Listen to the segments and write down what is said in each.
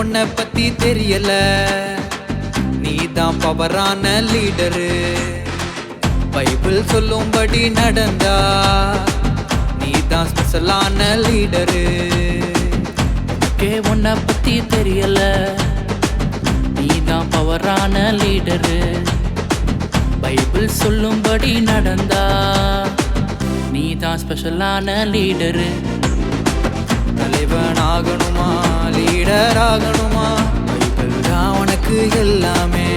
உன்னை பத்தி தெரியல, நீதான் பவரான லீடரு. பைபிள் சொல்லும்படி நடந்தா நீதான் ஸ்பெஷலான லீடரு. உன்னை பத்தி தெரியல, நீதான் பவரான லீடரு. பைபிள் சொல்லும்படி நடந்தா நீதான் ஸ்பெஷலான லீடரு. தலைவன் ஆகணுமா, லீடர் ஆகணுமா, பைபிள் தான் உனக்கு எல்லாமே.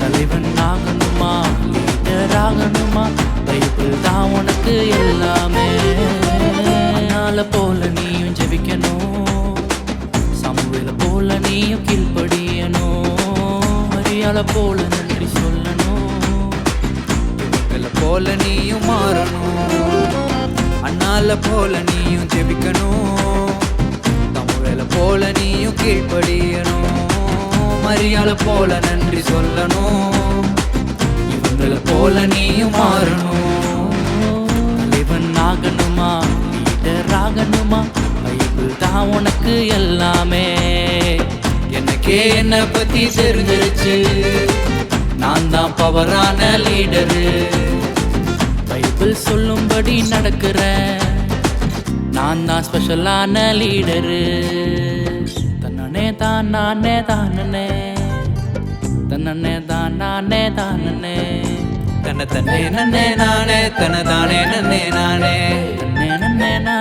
தலைவன் ஆகணுமா, லீடர் ஆகணுமா, பைபிள் தான் உனக்கு எல்லாமே. அதனால போல நீயும் ஜெபிக்கணும், சமூகல போல நீயும் கீழ்ப்படியணும். மரியால போல நன்றி சொல்லணும், இவங்கள போல நீயும் மாறணும். அண்ணால போல நீயும் ஜெபிக்கணும், தமிழ போல நீயும் கீழ்ப்படியணும். மரியால போல நன்றி சொல்லணும், இவங்கள போல நீயும் மாறணும். தலைவன் ஆகணுமா, லீடர் ஆகணுமா, பைபிள் தான் உனக்கு எல்லாமே. எனக்கே என்னை பத்தி தெரிஞ்சிருச்சு, நான் தான் பவரான லீடரு. பைபிள் சொல்லும்படி நடக்கிறேன், நான் தான் ஸ்பெஷலான லீடரு. தன்னே தான் நானே தானே, தன்னே தான் நானே தானே, தன்னை தன்னே நன்னே நானே, தன்னை தானே நன்னே நானே, தன்னே நன்னே நானே.